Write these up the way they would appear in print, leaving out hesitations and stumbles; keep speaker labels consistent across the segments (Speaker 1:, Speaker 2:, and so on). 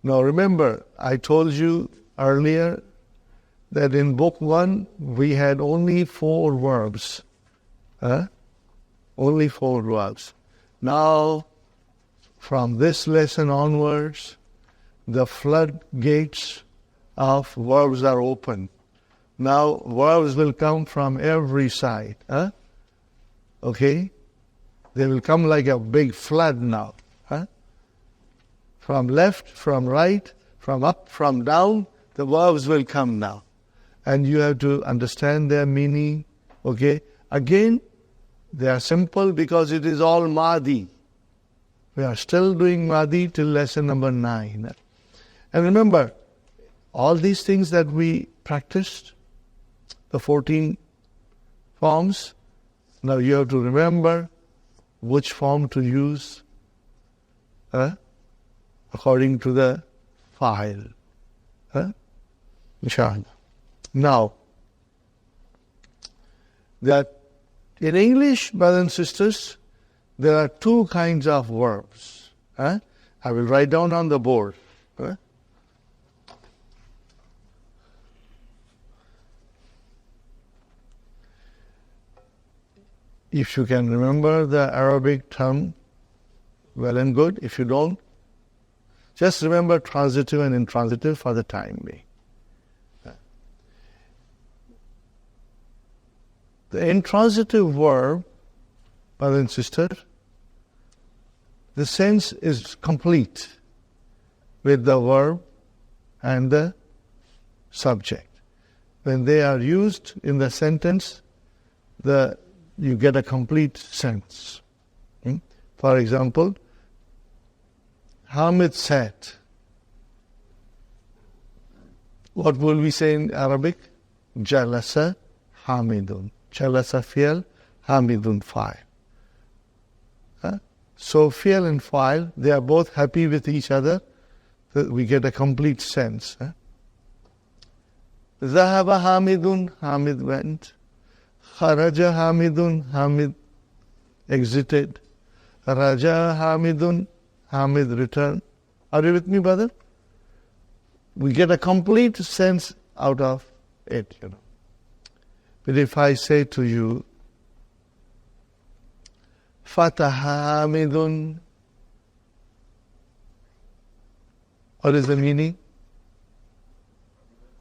Speaker 1: Now remember, I told you earlier that in book 1 we had only 4 verbs. Only 4 verbs. Now, from this lesson onwards, the floodgates of verbs are open. Now, verbs will come from every side. Okay? They will come like a big flood now. From left, from right, from up, from down, the verbs will come now. And you have to understand their meaning. Okay? Again, they are simple because it is all Madi. We are still doing Madi till lesson number 9. And remember, all these things that we practiced, the 14 forms, now you have to remember which form to use according to the file. Inshallah. Now, that in English, brothers and sisters, there are 2 kinds of verbs. I will write down on the board. If you can remember the Arabic term, well and good. If you don't, just remember transitive and intransitive for the time being. The intransitive verb, brother and sister, the sense is complete with the verb and the subject. When they are used in the sentence, you get a complete sense. For example, Hamid sat. What will we say in Arabic? Jalasa Hamidun. Jalasa fi'l, Hamidun fa'il. So fi'l and fa'il, they are both happy with each other. So we get a complete sense. Zahaba Hamidun, Hamid went. Kharaja Hamidun, Hamid exited. Raja Hamidun, Hamid returned. Are you with me, brother? We get a complete sense out of it, But if I say to you, Fataha Hamidun, what is the meaning?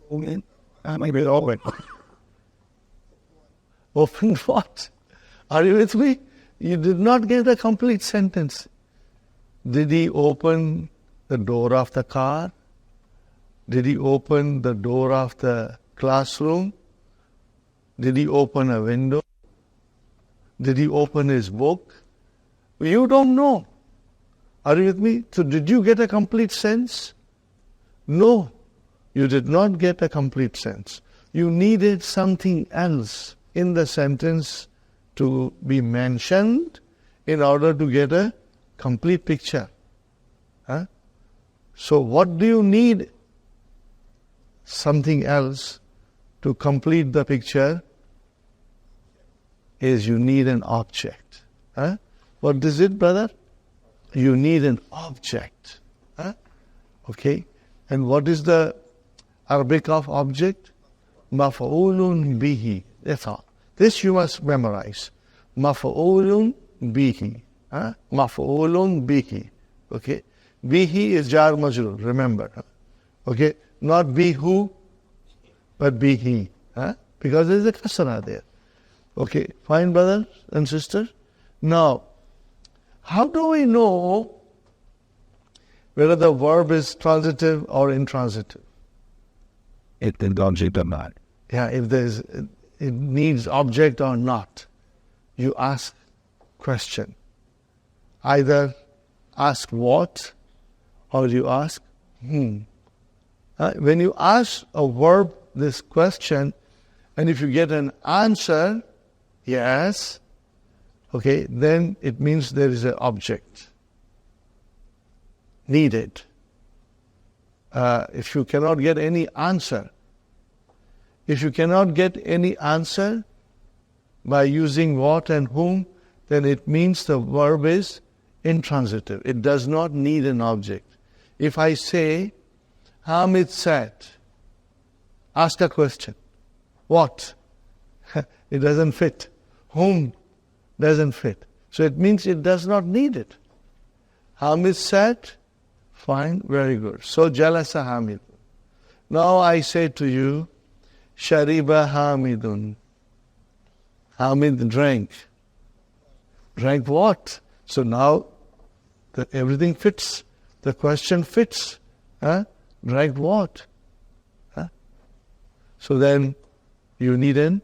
Speaker 2: Open. Open.
Speaker 1: Open what? Are you with me? You did not get a complete sentence. Did he open the door of the car? Did he open the door of the classroom? Did he open a window? Did he open his book? You don't know. Are you with me? So did you get a complete sense? No, you did not get a complete sense. You needed something else in the sentence to be mentioned in order to get a complete picture. So what do you need? Something else to complete the picture is you need an object. What is it, brother? You need an object. Okay? And what is the Arabic of object? Maf'ulun bihi. That's all. This you must memorize. Maf'ulun bihi. Maf'ulun bihi. Okay? Bihi is jar majrur, remember. Okay? Not bihu, but bihi. Because there is a kasra there. Okay, fine, brothers and sisters. Now, how do we know whether the verb is transitive or intransitive?
Speaker 2: It is object or not.
Speaker 1: Yeah, if it needs object or not. You ask question. Either ask what or you ask whom. When you ask a verb this question, and if you get an answer, yes, okay, then it means there is an object needed. If you cannot get any answer by using what and whom, then it means the verb is intransitive. It does not need an object. If I say, Hamid sat, ask a question. What? It doesn't fit. Whom? Doesn't fit. So it means it does not need it. Hamid sat, fine, very good. So jalasa Hamid. Now I say to you, Shariba Hamidun. Hamid drank. Drank what? So now everything fits. The question fits. Drank what? So then you need an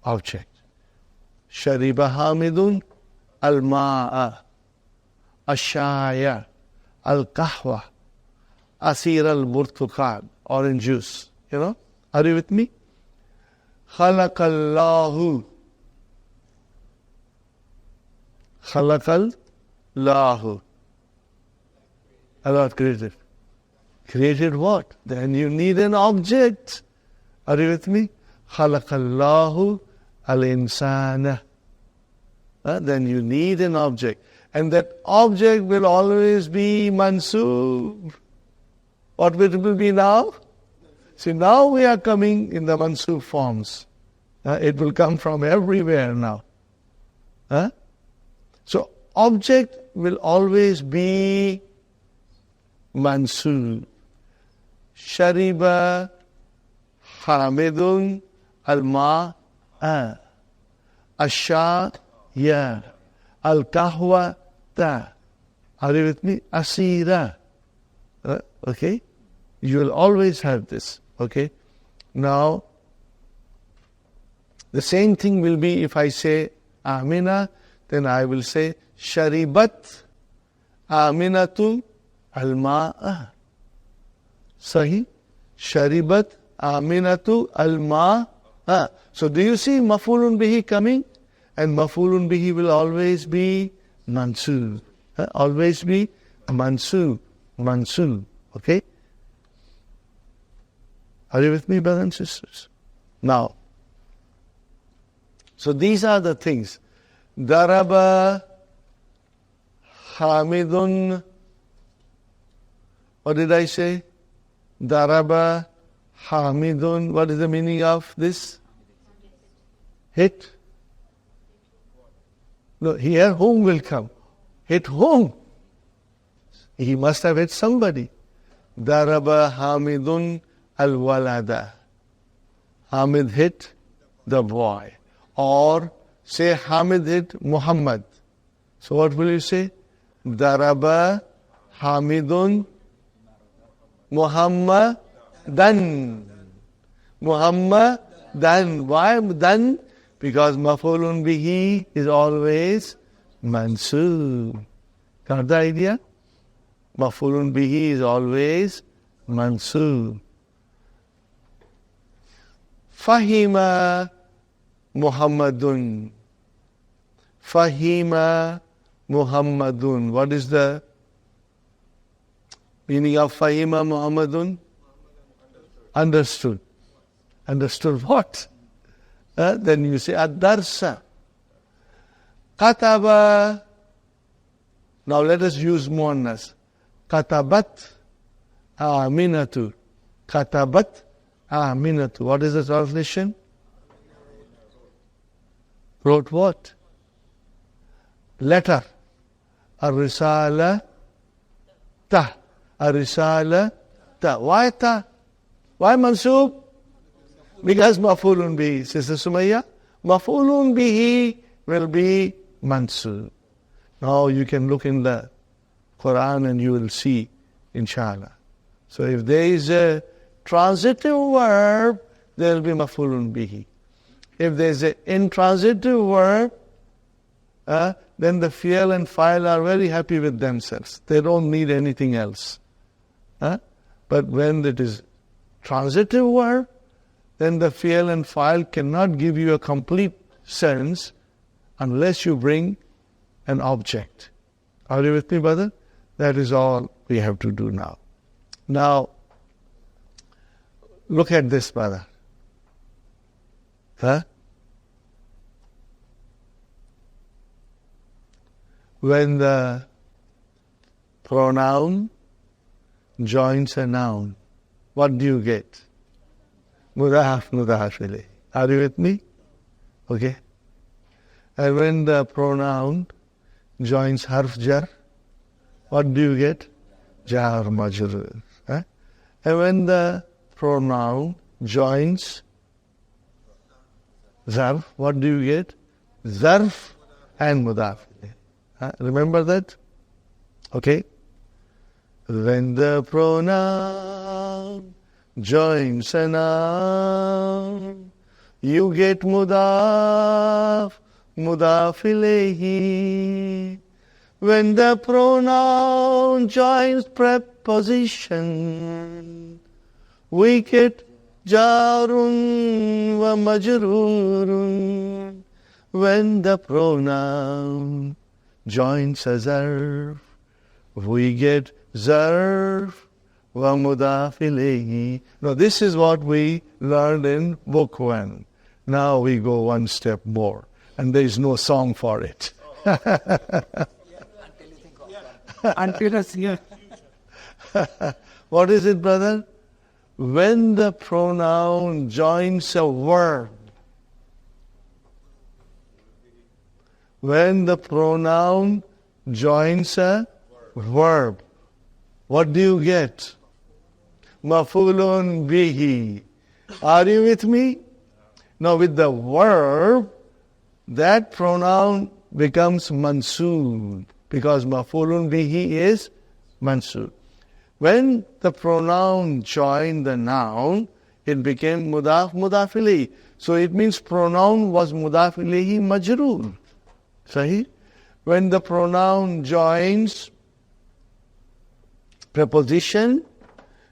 Speaker 1: object. Shariba Hamidun al-ma'a, ash-shaya, al-kahwa, asir al-burtuqal, orange juice. Are you with me? Khalaqallahu. Khalaqallahu. Allah created. Created what? Then you need an object. Are you with me? Khalaqallahu al-insana. Then you need an object. And that object will always be mansoob. What will it be now? See, now we are coming in the mansoob forms. It will come from everywhere now. So, object will always be mansoob. Shariba Hamidun al-ma'a, ash-shaya, al-kahwa ta. Are you with me? Asira. Okay? You will always have this. Okay? Now, the same thing will be if I say Amina, then I will say Sharibat Aminatu al-ma'a. Sahi? Sharibat Aminatu al-ma'a. So do you see mafulun bihi coming? And mafulun bihi will always be mansoob. Always be mansoob. Mansoob. Okay? Are you with me, brothers and sisters? Now, so these are the things. Daraba Hamidun. What did I say? Daraba Hamidun. What is the meaning of this? Hit. No, here whom will come? Hit whom? He must have hit somebody. Daraba Hamidun al-walada. Hamid hit the boy. Or say Hamid hit Muhammad. So what will you say? Daraba Hamidun Muhammadan. Muhammadan. Why dan? Because mafulun bihi is always mansoob. Got the idea? Mafulun bihi is always mansoob. Fahima Muhammadun. Fahima Muhammadun. What is the meaning of Fahima Muhammadun? Understood. Understood what? Then you say ad-darsa. Kataba. Now let us use muannas. Katabat Aminatu. Katabat Aminatu. What is the translation? Wrote what? Letter. Ar-risala ta. Ar-risala ta. Why ta? Why mansoob? Because mafulun bihi. Sister Sumayya, mafulun bihi will be mansoob. Now you can look in the Quran and you will see, inshallah. So if there is a transitive verb, there will be mafulun bihi. If there is an intransitive verb, then the fi'l and fa'il are very happy with themselves. They don't need anything else. But when it is transitive verb, then the fi'l and fa'il cannot give you a complete sense unless you bring an object. Are you with me, brother? That is all we have to do now. Now, look at this, brother. When the pronoun joins a noun, what do you get? Mudaf, mudaf ilayhi. Are you with me? Okay. And when the pronoun joins harf jar, what do you get? Jar majrur. And when the pronoun joins zarf, what do you get? Zarf and mudaf ilayhi. Remember that? Okay. When the pronoun joins a noun, you get mudaf, mudaf ilayhi. When the pronoun joins preposition, we get jarun wa majrurun. When the pronoun joins a zarf, we get zarf wa mudaf ilayhi. Now this is what we learned in book 1. Now we go one step more, and there is no song for it.
Speaker 3: Until us here.
Speaker 1: What is it, brother? When the pronoun joins a verb, when the pronoun joins a verb, what do you get? Maf'ulun bihi. Are you with me? Now with the verb, that pronoun becomes mansoob, because maf'ulun bihi is mansoob. When the pronoun joined the noun, it became mudaf, mudaf ilayhi. So it means pronoun was mudaf ilayhi majroor. Sahih? When the pronoun joins preposition,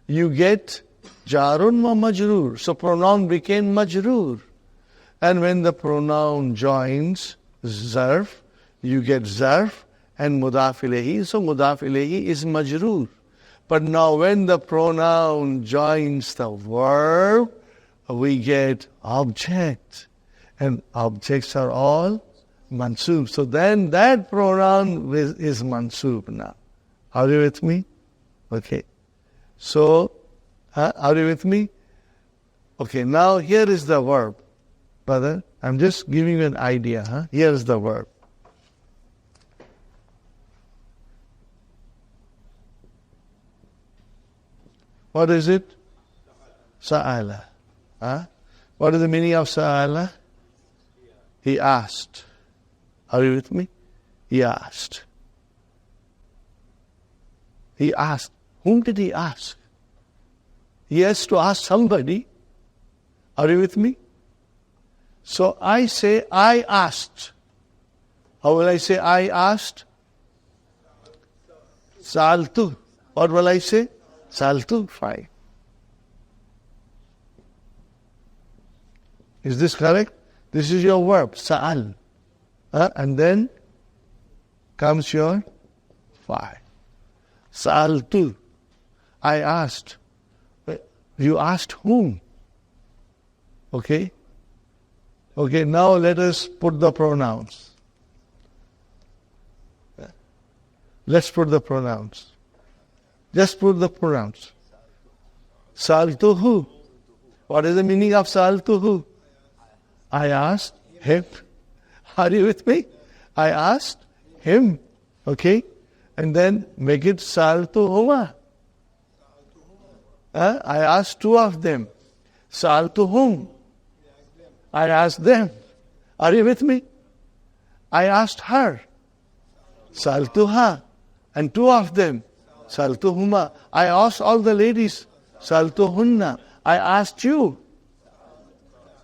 Speaker 1: you get jarun wa majroor. So pronoun became majroor. And when the pronoun joins zarf, you get zarf and mudaf ilayhi. So mudaf ilayhi is majroor. But now when the pronoun joins the verb, we get object. And objects are all mansoob. So then that pronoun is mansoob now. Are you with me? Okay. So, are you with me? Okay, now here is the verb. Brother, I'm just giving you an idea. Here is the verb. What is it? Sa'ala. What is the meaning of sa'ala? He asked. Are you with me? He asked. He asked. Whom did he ask? He has to ask somebody. Are you with me? So I say, I asked. How will I say I asked? Sa'altu. What will I say? Sa'altu. Fine. Is this correct? This is your verb, sa'al. And then comes your fa'il. Sa'altu. I asked. You asked whom? Okay? Okay, now let us put the pronouns. Let's put the pronouns. Just put the pronouns. Sa'altuhu. What is the meaning of sa'altuhu? I asked him. Are you with me? I asked him. Okay? And then make it sa'altuhuma. I asked two of them. Sa'altuhum. I asked them. Are you with me? I asked her. Sa'altuha. And two of them. Sa'altuhuma. I asked all the ladies. Sa'altuhunna. I asked you.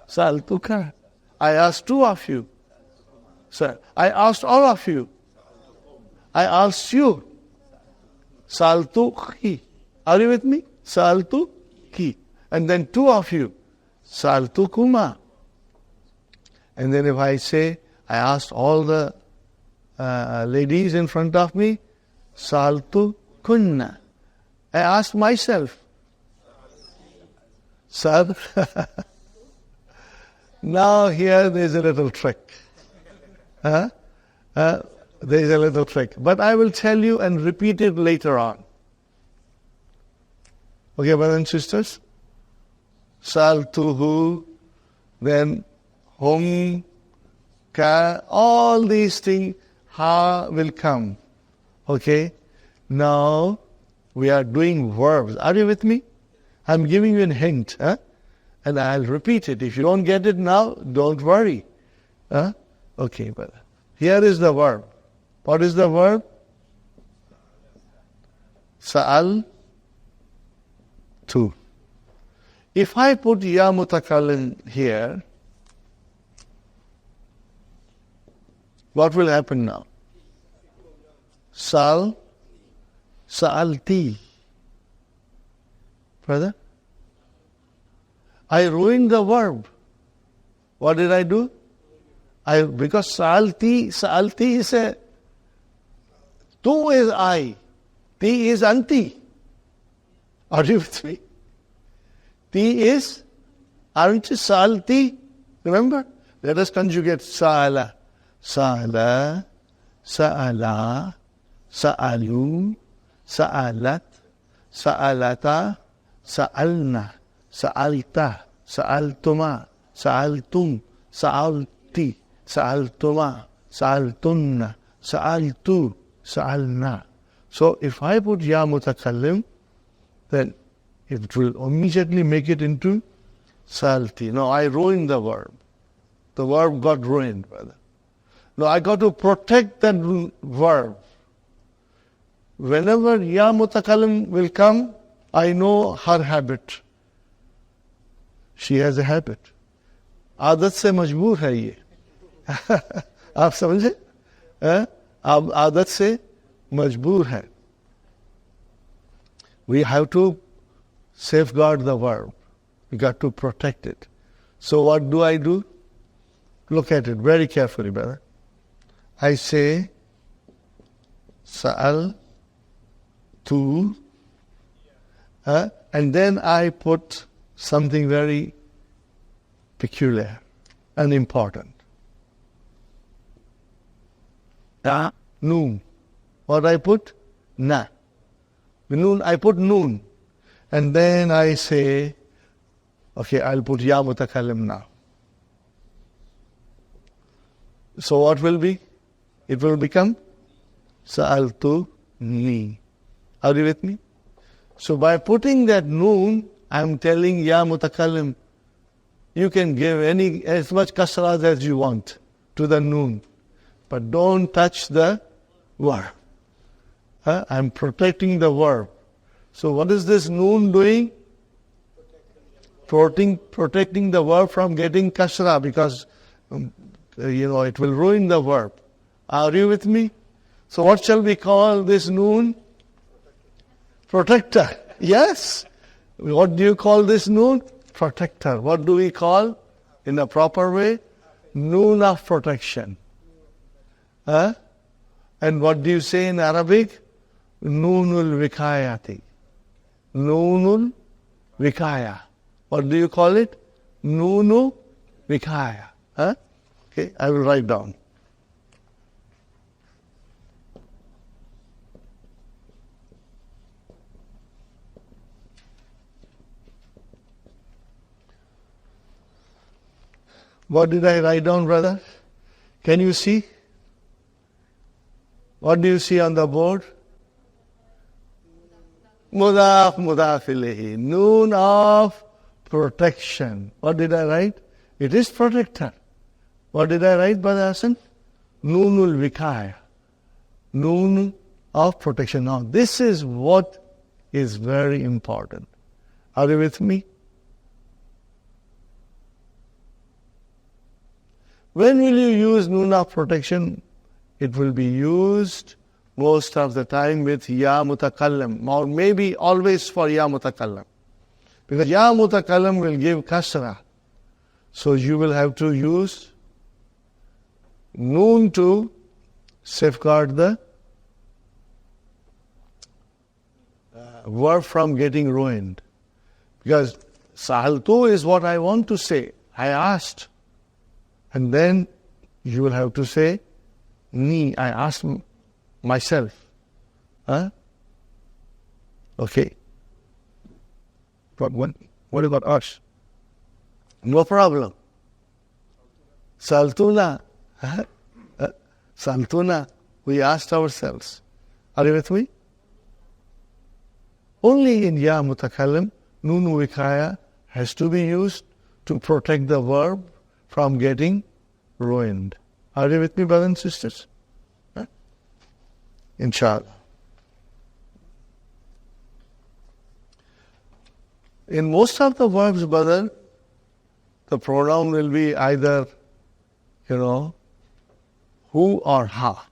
Speaker 1: Sa'altuka. I asked two of you. Sir, I asked all of you. I asked you. Sa'altuki. Are you with me? Sa'altuki. And then two of you. Sa'altukuma. And then if I say, I asked all the ladies in front of me, Sa'altukunna. I asked myself. Sir. Now here there is a little trick. There is a little trick. But I will tell you and repeat it later on. Okay, brothers and sisters? Sa'altuhu, then hum, ka, all these things, ha will come. Okay? Now, we are doing verbs. Are you with me? I'm giving you a hint. Huh? And I'll repeat it. If you don't get it now, don't worry. Huh? Okay, brother. Here is the verb. What is the verb? Sa'al tu. If I put ya mutakallim here, what will happen now? Sa'alti. Brother? I ruined the verb. What did I do? Because sa'alti is a, tu is I, ti is anti. Are you with me? Ti is, aren't you sa'alti? Remember? Let us conjugate sa'ala. Sa'ala, sa'ala, sa'alu, sa'alat, sa'alata, sa'alna, sa'alta, sa'altuma, sa'altum, sa'alti, sa'altuma, sa'altunna, sa'altu, sa'alna. So if I put ya mutakallim, then it will immediately make it into sa'alti. No, I ruined the verb. The verb got ruined, brother. No, I got to protect that verb. Whenever ya mutakallim will come, I know her habit. She has a habit. आदत से मजबूर है ये. आप समझे? आप आदत से मजबूर है. We have to safeguard the verb. We got to protect it. So what do I do? Look at it very carefully, brother. I say, Sa'al tu, and then I put something very peculiar and important. Noon. What I put? Na. Noon, I put noon. And then I say, okay, I'll put ya mutakallim now. So what will be? It will become Sa'altu ni. Are you with me? So by putting that noon, I'm telling ya mutakallim, you can give as much kasras as you want to the noon, but don't touch the verb. I'm protecting the verb. So what is this noon doing? Protecting the verb from getting kasra, because it will ruin the verb. Are you with me? So what shall we call this noon? Protector. Yes. What do you call this noon? Protector. What do we call in a proper way? Noon of protection. And what do you say in Arabic? Noonul vikayati. Noonul vikaya. What do you call it? Noonu vikaya. Okay, I will write down. What did I write down, brother? Can you see? What do you see on the board? Mudaf, mudaf ilayhi. Noon of protection. What did I write? It is protector. What did I write, Brother Hassan? Noonul vikaya. Noon of protection. Now, this is what is very important. Are you with me? When will you use noon of protection? It will be used most of the time with ya mutakallim, or maybe always for ya mutakallim. Because ya mutakallim will give kasra. So you will have to use noon to safeguard the verb from getting ruined. Because sa'altu is what I want to say. I asked. And then you will have to say, ni, I asked myself. Okay.
Speaker 2: But what about us?
Speaker 1: No problem. Saltuna. Saltuna. We asked ourselves. Are you with me? Only in Ya Mutakallim, Nun Vikaya has to be used to protect the verb from getting ruined. Are you with me, brothers and sisters? Inshallah. In most of the verbs, brother, the pronoun will be either, who or ha.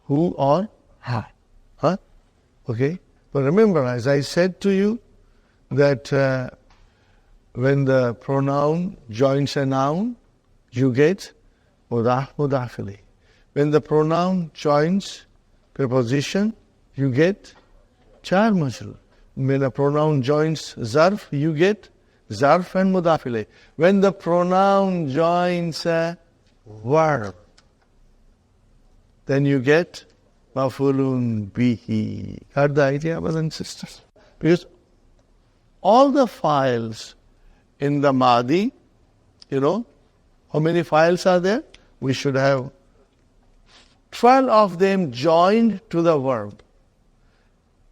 Speaker 1: Who or ha. Huh? Okay? But remember, as I said to you, that when the pronoun joins a noun, you get mudaf mudafili. When the pronoun joins preposition, you get jar majrur. When a pronoun joins zarf, you get zarf and mudafile. When the pronoun joins a verb, then you get mafulun bihi. Got the idea, brothers and sisters? Because all the files in the Madi, how many files are there? We should have 12 of them joined to the verb.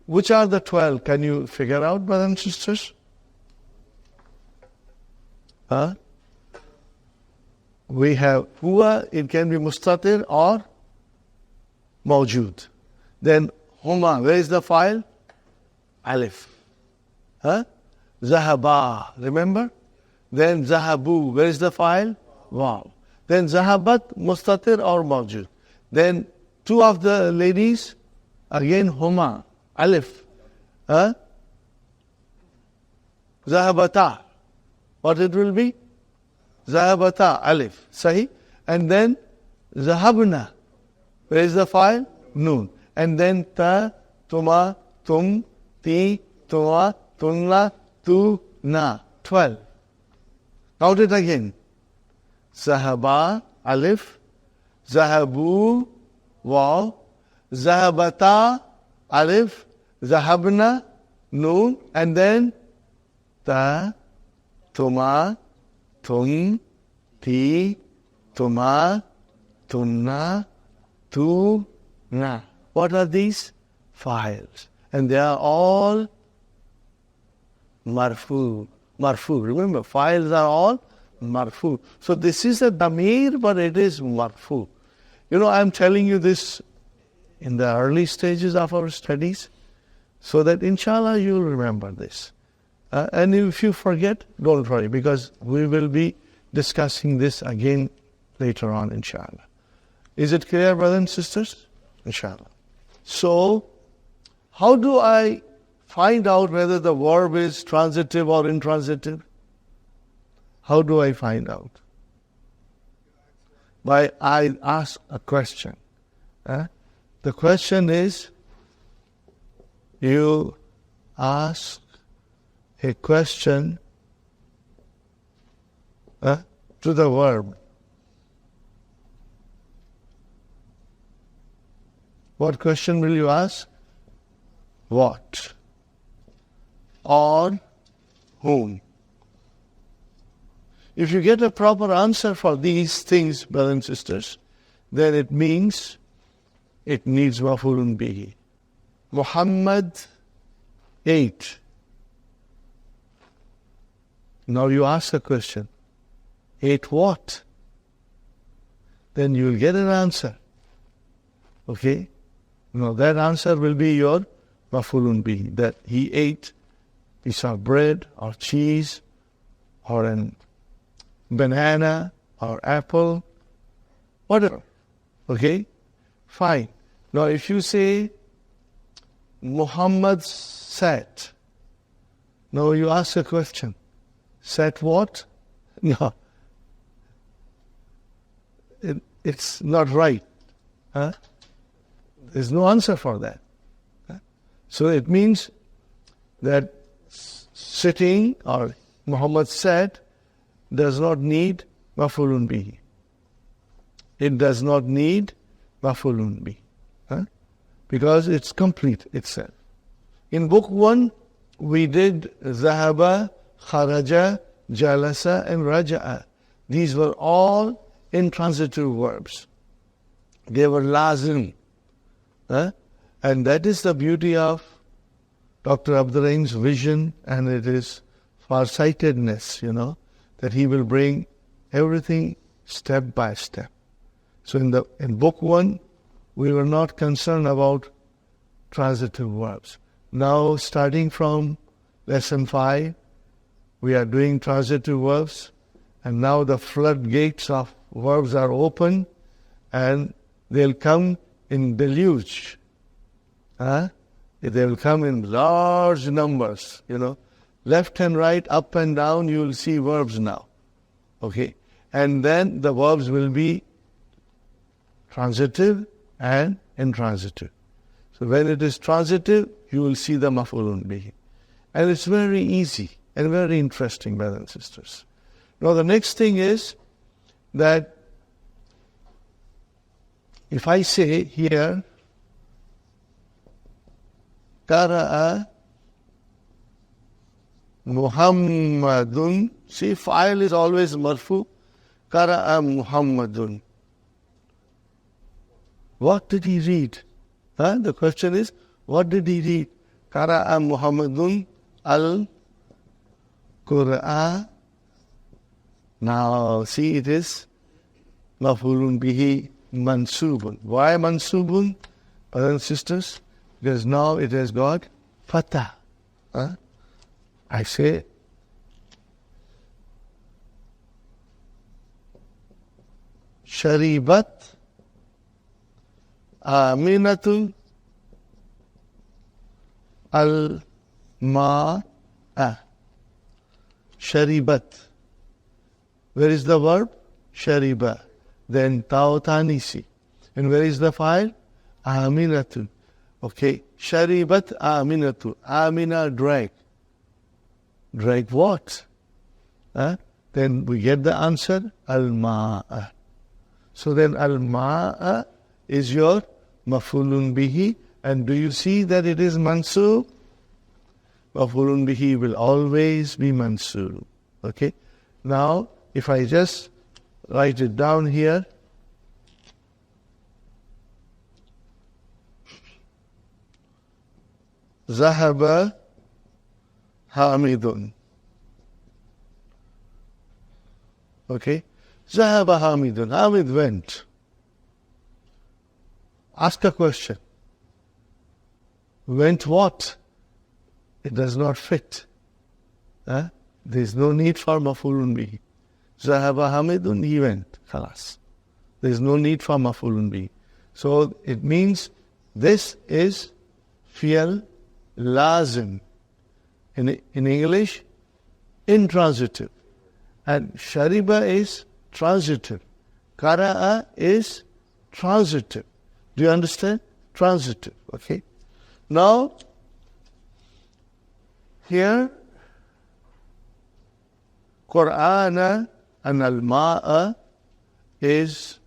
Speaker 1: Which are the 12? Can you figure out, brothers and sisters? We have huwa, it can be mustatir or mawjud. Then huma, where is the file? Alif. Zahaba, remember? Then zahabu, where is the file? Wow. Then zahabat, mustatir or mawjud. Then two of the ladies, again huma, alif. Zahabata. What it will be? Zahabata, alif. Sahi. And then zahabna. Where is the file? Noon. And then ta, tuma, tum, ti, tuma, tunna, tu, na. 12. Count it again. Zahaba, alif. Zahabu, waw. Zahabata, alif. Zahabna, noon. And then ta, tuma, tum, ti, tuma, tunna, tu, na. What are these? Files. And they are all marfu. Marfu. Remember, files are all marfu. So this is a damir, but it is marfu. I'm telling you this in the early stages of our studies, so that inshallah you'll remember this. And if you forget, don't worry, because we will be discussing this again later on, inshallah. Is it clear, brothers and sisters? Inshallah. So, how do I find out whether the verb is transitive or intransitive? How do I find out? I ask a question. The question is, you ask a question to the verb. What question will you ask? What? Or whom? If you get a proper answer for these things, brothers and sisters, then it means it needs maf'ulun bihi. Muhammad ate. Now you ask a question. Ate what? Then you will get an answer. Okay? Now that answer will be your maf'ulun bihi. That he ate a piece of bread or cheese or an banana or apple, whatever. Okay? Fine. Now if you say Muhammad sat, now you ask a question. Sat what? No. It's not right. There's no answer for that. So it means that sitting or Muhammad sat does not need maf'ulun bihi. It does not need maf'ulun bihi. Because it's complete itself. In book 1, we did ذهب, kharaja, jalasa, and raja'a. These were all intransitive verbs. They were lazim. And that is the beauty of Dr. Abdurrahim's vision, and it is farsightedness, that he will bring everything step by step. So in book 1, we were not concerned about transitive verbs. Now, starting from lesson 5, we are doing transitive verbs, and now the floodgates of verbs are open, and they'll come in deluge. They will come in large numbers, Left and right, up and down, you will see verbs now. Okay? And then the verbs will be transitive and intransitive. So when it is transitive, you will see the maf'ulun bihi. And it's very easy and very interesting, brothers and sisters. Now the next thing is that if I say here, Qara'a Muhammadun, see, fa'il is always marfu. Qara'a Muhammadun. What did he read? The question is, what did he read? Qara'a Muhammadun al-Qur'an. Now, see, it is maf'ulun bihi mansubun. Why mansubun, brothers and sisters? Because now it has got fatah. I say, Sharibat Aminatun al-Ma'a. Sharibat. Where is the verb? Shariba. Then Ta'utanisi. And where is the file? Aminatun. Okay. Sharibat Aminatun. Amina drank. Drank what? Then we get the answer, al-ma'a. So then al-ma'a is your maf'ulun bihi. And do you see that it is mansub? Maf'ulun bihi will always be mansub. Okay? Now, if I just write it down here, Zahaba Hamidun. Okay? Zahaba Hamidun. Hamid went. Ask a question. Went what? It does not fit. There is no need for maf'ulun bihi. Zahaba Hamidun, he went. Khalas. There is no need for maf'ulun bihi. So it means this is fi'al lazim. In English, intransitive. And shariba is transitive. Qara'a is transitive. Do you understand? Transitive. Okay. Now, here, Qur'ana and al-ma'a is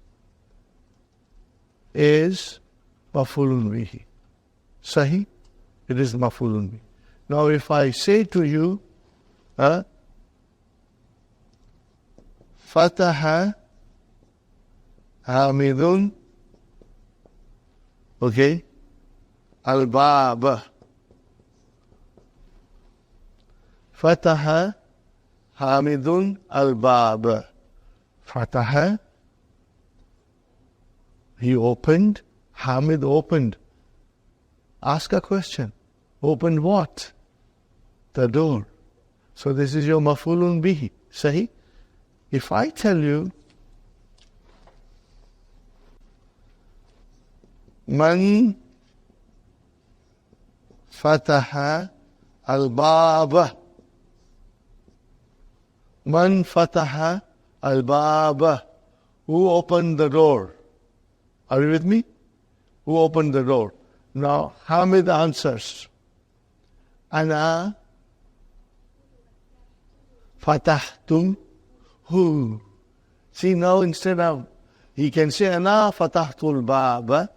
Speaker 1: maf'ulun bihi. Sahi? It is maf'ulun bihi. Now, if I say to you, Fataha Hamidun, okay, al-Baba. Fataha Hamidun al-Baba. Fataha, he opened, Hamid opened. Ask a question. Opened what? The door. So this is your maf'ulun bihi. Sahi? If I tell you, Man fataha al-baba. Man fataha al-baba. Who opened the door? Are you with me? Who opened the door? Now, Hamid answers, Ana fatahtum. Who? See, now instead of, he can say, Ana fatahtul baba,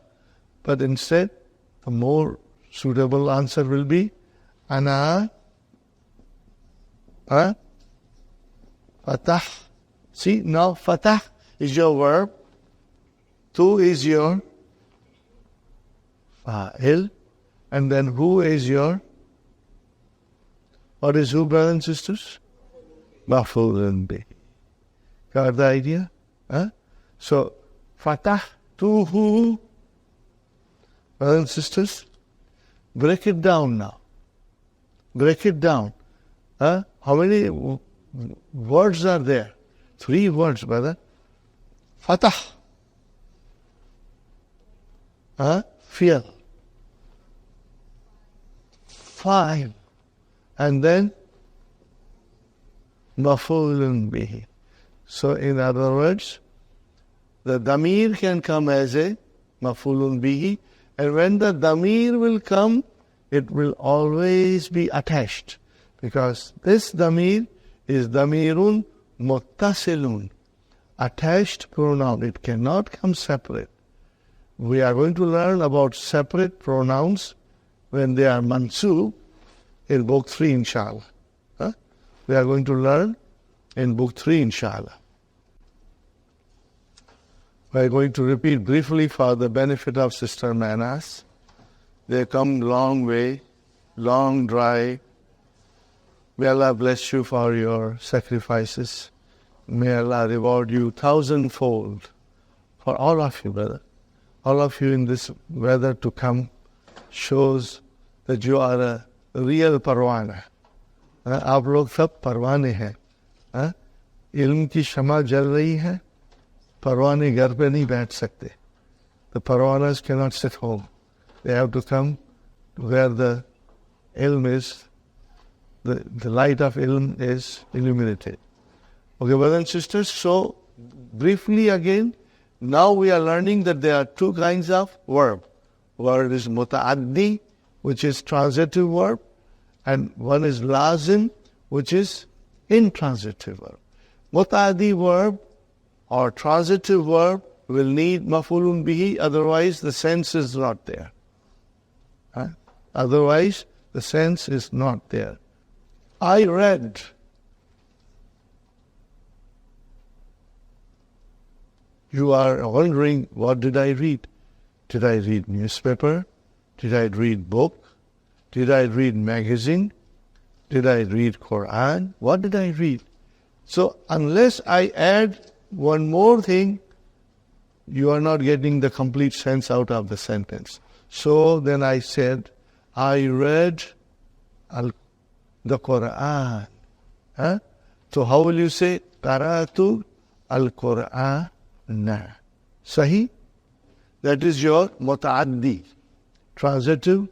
Speaker 1: but instead, the more suitable answer will be, Ana Huh? Fatah. See, now fatah is your verb. Tu is your fa'il. And then who is your? What is who, brothers and sisters? Maf'ulun bihi. Got the idea? Huh? So, fatah tu who? Brothers and sisters, break it down now. Break it down. Huh? How many words are there? 3 words, brother. Fatah. Fi'l. 5. And then maf'ulun bihi. So in other words, the damir can come as a maf'ulun bihi, and when the damir will come, it will always be attached, because this damir is damirun muttasilun, attached pronoun. It cannot come separate. We are going to learn about separate pronouns when they are mansub in book 3, inshallah. We are going to learn in book 3, inshallah. We are going to repeat briefly for the benefit of Sister Manas. They come long way, long drive. May Allah bless you for your sacrifices. May Allah reward you 1,000-fold for all of you, brother. All of you in this weather to come shows that you are a real parwana. आप लोग सब परवाने हैं. इल्म की शमा जल रही है, परवाने घर पे नहीं बैठ सकते. The parwanas cannot sit home. They have to come where the ilm is, the light of ilm is illuminated. Okay, brothers and sisters, so briefly again, now we are learning that there are 2 kinds of verb. Word is muta'addi, which is transitive verb, and one is lazim, which is intransitive verb. Muta'addi verb or transitive verb will need maf'ulun bihi, otherwise the sense is not there. Otherwise the sense is not there. I read. You are wondering, what did I read? Did I read newspaper? Did I read book? Did I read magazine? Did I read Quran? What did I read? So unless I add one more thing, you are not getting the complete sense out of the sentence. So then I said, I read the Quran. So how will you say? Qara'atu al-Qur'an. Sahi? That is your muta'addi, transitive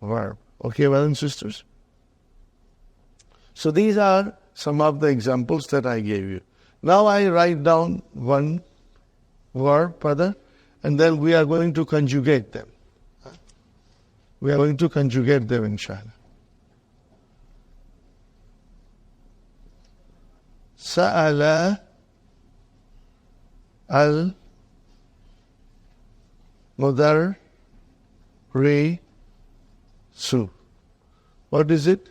Speaker 1: verb. Okay, brothers and sisters? So these are some of the examples that I gave you. Now I write down one verb, brother, and then we are going to conjugate them. We are going to conjugate them, inshallah. Sa'ala al-mudarrisu. What is it?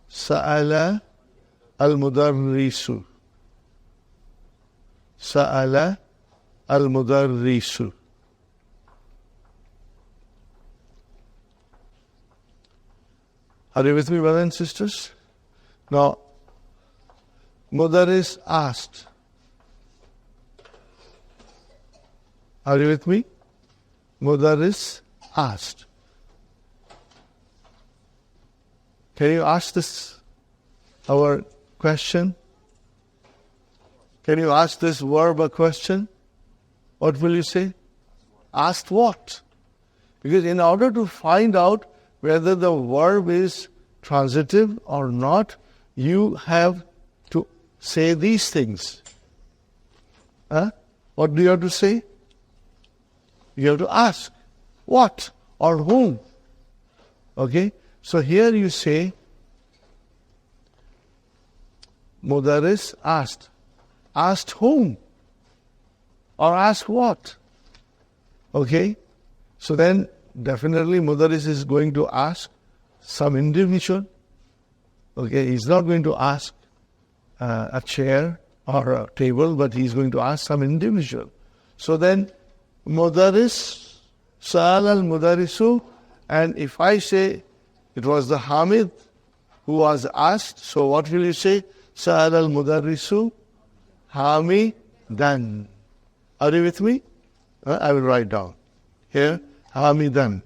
Speaker 1: Sa'ala al-mudarrisu. Sa'ala al-mudarrisu. Are you with me, brothers and sisters? Now, Mudarris asked. Are you with me? Mudarris asked. Can you ask this, our question? Can you ask this verb a question? What will you say? Asked what? Because in order to find out whether the verb is transitive or not, you have to say these things. What do you have to say? You have to ask what or whom. Okay? So here you say, Mudarris asked. Asked whom? Or asked what? Okay? So then definitely Mudarris is going to ask some individual. Okay, he's not going to ask a chair or a table, but he's going to ask some individual. So then, Mudaris, Sa'al al-Mudarisu, and if I say it was the Hamid who was asked, so what will you say? Sa'al al-Mudarisu, Hamidan. Are you with me? I will write down. Here, Hamidan.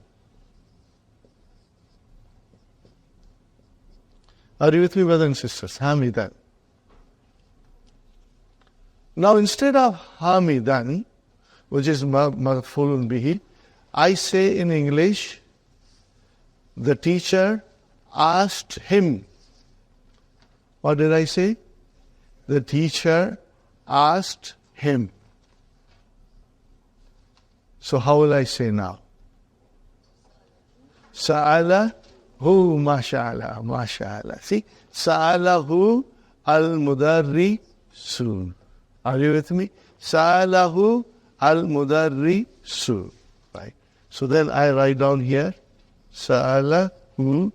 Speaker 1: Are you with me, brothers and sisters? Hamidan. Now, instead of Hamidan, which is Marfulun Bihi, I say in English, the teacher asked him. What did I say? The teacher asked him. So how will I say now? Sa'ala hu masha'ala, masha'ala. See? Sa'alahu al-mudarrisun. Are you with me? Sa'alahu al-mudarrisun. Right? So then I write down here, Sa'alahu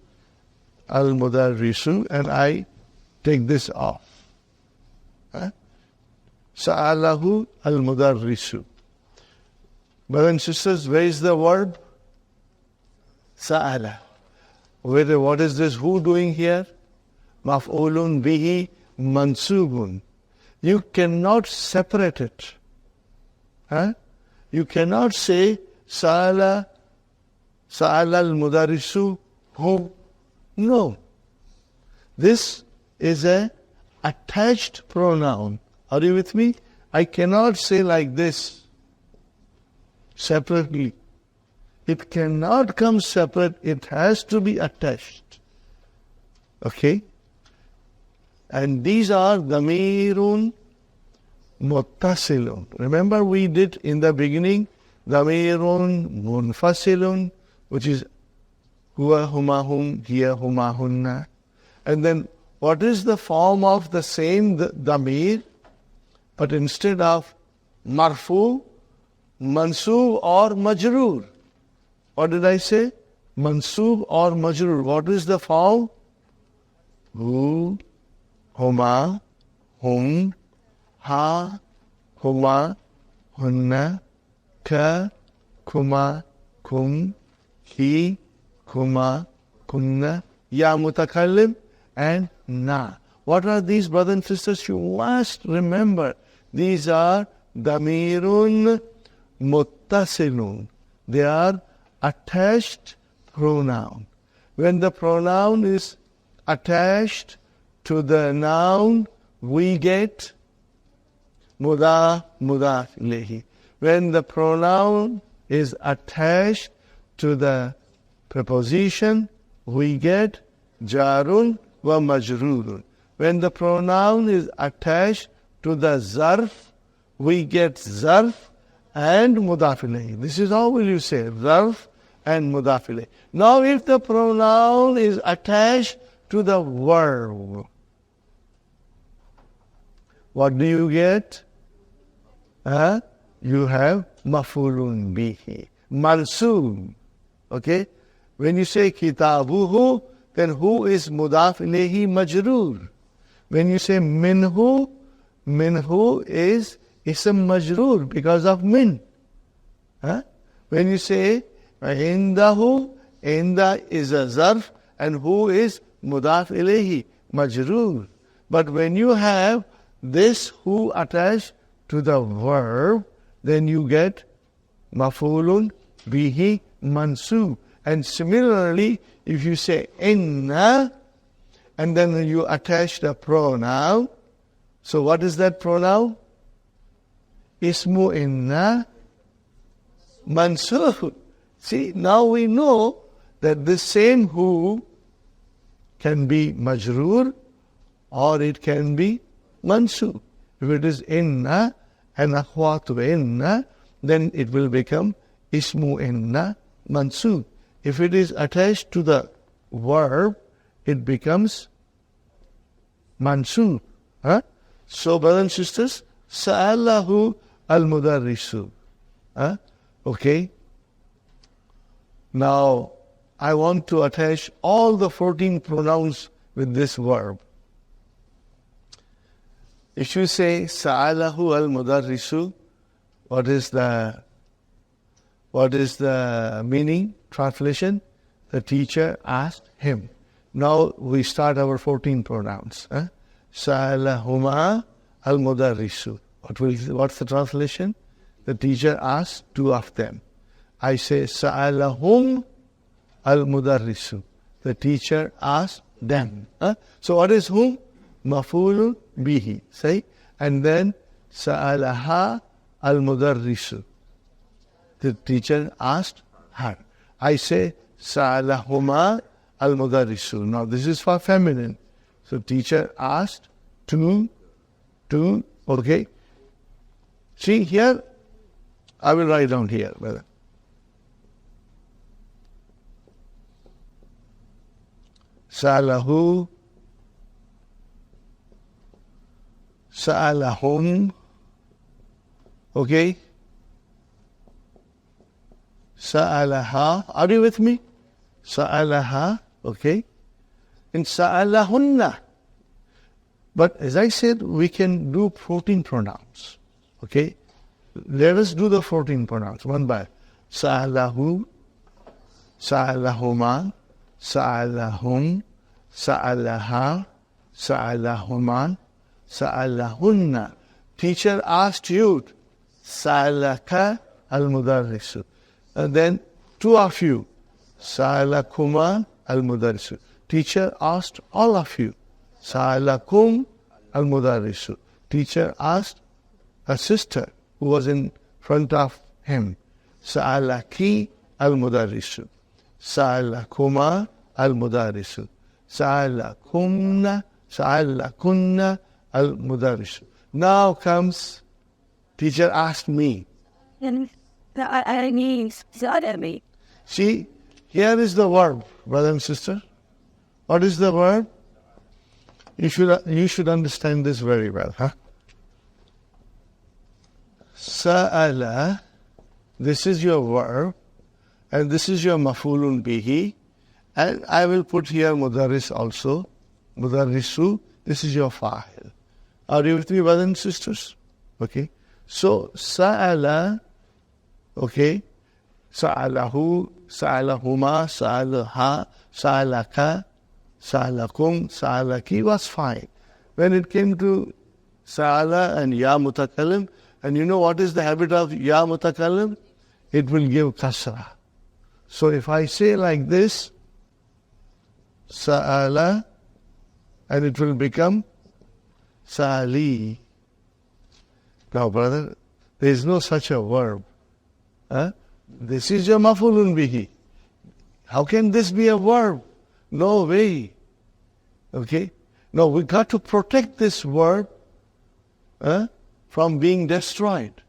Speaker 1: al-mudarrisun, and I take this off. Sa'alahu al-mudarrisun. Brothers and sisters, where is the verb? Sa'ala. What is this who doing here? Maf'ulun bihi mansubun. You cannot separate it. You cannot say Sa'ala al-mudarisu who. No. This is a attached pronoun. Are you with me? I cannot say like this separately. It cannot come separate. It has to be attached. Okay? And these are Damirun Muttasilun. Remember we did in the beginning Damirun Munfasilun, which is Huwa Huma Hum, Hiya Huma Hunna. And then what is the form of the same Damir? But instead of Marfu, Mansub or Majroor. What did I say? Mansub or Majroor. What is the form? Hu, Huma, Hum, Ha, Huma, Hunna, Ka, Kuma, Kum, Hi, Kuma, Kunna, Ya Mutakallim, and Na. What are these, brothers and sisters? You must remember. These are Damirun Muttasilun. They are attached pronoun. When the pronoun is attached to the noun, we get mudaf ilayhi. When the pronoun is attached to the preposition, we get jarun wa majrurun. When the pronoun is attached to the zarf, we get zarf and mudaf ilayhi. This is how will you say zarf and mudaf ilayhi. Now if the pronoun is attached to the verb, what do you get? You have mafulun bihi, mansub. Okay? When you say kitabuhu, then who is mudaf ilayhi majroor. When you say minhu, minhu is ism majroor because of min. When you say indahu, inda is a zarf and who is mudaf ilayhi majroor. But when you have this who attached to the verb, then you get mafulun bihi mansub. And similarly, if you say inna, and then you attach the pronoun, so what is that pronoun? Ismu inna mansub. See, now we know that this same who can be majroor or it can be mansub. If it is inna and akhwatu inna, then it will become ismu inna mansub. If it is attached to the verb, it becomes mansub. So, brothers and sisters, sa'alahu al-mudarrisu. Okay. Now, I want to attach all the 14 pronouns with this verb. If you say Sa'alahu al-mudarrisu, what is the meaning, translation? The teacher asked him. Now we start our 14 pronouns. Sa'alahuma al-mudarrisu. What's the translation? The teacher asked two of them. I say Sa'alahum al-mudarrisu. The teacher asked them. So what is whom? Maf'ulun bihi. Say. And then Sa'alaha al-mudarrisu. The teacher asked her. I say Sa'alahuma al-mudarrisu. Now this is for feminine. So teacher asked two, okay. See here, I will write down here, brother. Sa'alahu, Sa'alahum, okay. Sa'alaha, are you with me? Sa'alaha, okay. And Sa'alahunna. But as I said, we can do 14 pronouns, okay. Let us do the 14 pronouns, one by Sa'alahu, Sa'alahuma, Sa'alahum, Sa'alaha, Sa'alahuman, Sa'alahunna. Teacher asked you, Sa'alaka al-mudarrisu. And then two of you, Sa'alakuma al-mudarrisu. Teacher asked all of you, Sa'alakum al-mudarrisu. Teacher asked a sister who was in front of him, Sa'alaki al-mudarrisu. Sa'alakuma al-mudarrisu. Sa'alakunna al-mudarrisu. Now comes, teacher asked me.
Speaker 3: I need me.
Speaker 1: See, here is the verb, brother and sister. What is the verb? You should understand this very well, huh? Sa'ala, this is your verb, and this is your maf'ulun bihi, and I will put here mudarris also. Mudarrisu, this is your fa'il. Are you with me, brothers and sisters? Okay. So, sa'ala, okay, sa'alahu, sa'alahuma, sa'alaha, sa'alaka, sa'alakum, sa'alaki was fine. When it came to sa'ala and ya mutakallim, and you know what is the habit of ya mutakallim? It will give kasra. So if I say like this, sa'ala, and it will become sa'ali. Now, brother, there is no such a verb. This is your maf'ulun bihi. How can this be a verb? No way. Okay? No, we got to protect this verb from being destroyed.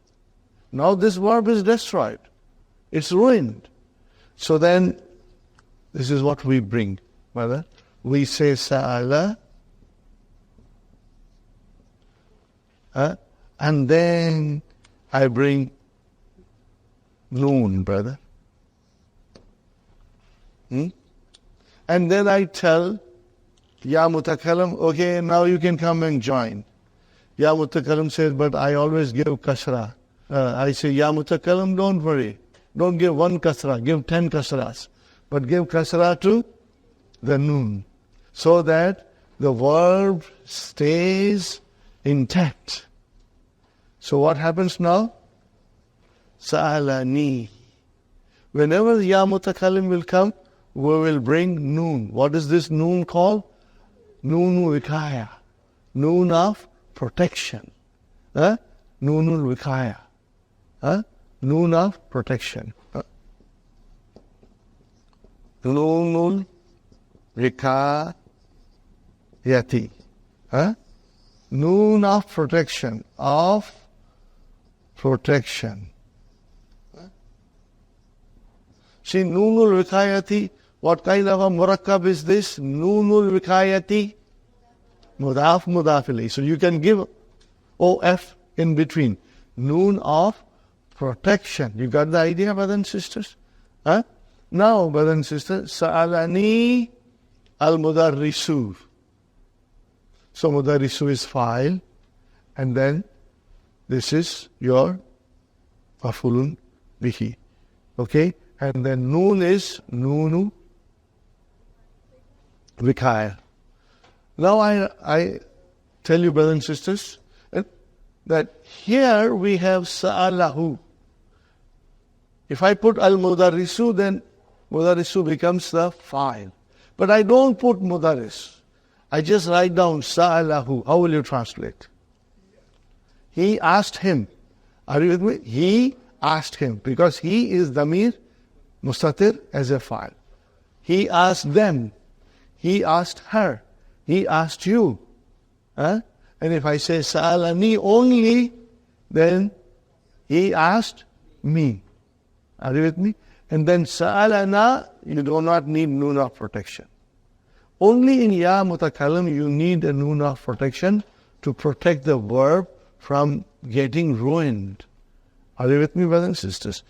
Speaker 1: Now this verb is destroyed. It's ruined. So then, this is what we bring, brother. We say sa'ala, and then I bring noon, brother. And then I tell Ya Mutakallam, okay, now you can come and join. Ya Mutakallam says, but I always give kasra. I say, Ya Mutakallam, don't worry. Don't give one kasra, give 10 kasras. But give kasra to the noon, so that the verb stays intact. So what happens now? Sa'alani. Whenever Ya Mutakallim will come, we will bring noon. What is this noon called? Noonul Wikaya. Noon of protection. Noonul Wikaya. Noon of protection. Noonul Wikayati. Noon of protection. Of protection. See, Noonul Wikayati, what kind of a murakkab is this? Noonul Wikayati, mudaf mudafili. So you can give OF in between. Noon of protection. You got the idea, brothers and sisters? Now, brothers and sisters, Sa'alani al-mudarrisu. So mudarisu is fa'il, and then this is your maf'ulun bihi. Okay? And then noon is noonu vikaya. Now I tell you, brothers and sisters, that here we have sa'alahu. If I put al-mudarrisu, then mudarrisu becomes the fa'il. But I don't put mudarris. I just write down sa'alahu. How will you translate? He asked him. Are you with me? He asked him. Because he is damir mustatir as a fa'il. He asked them. He asked her. He asked you. Huh? And if I say sa'alani only, then he asked me. Are you with me? And then sa'alana, you do not need noon of protection. Only in ya mutakallim you need a noon of protection to protect the verb from getting ruined. Are you with me, brothers and sisters?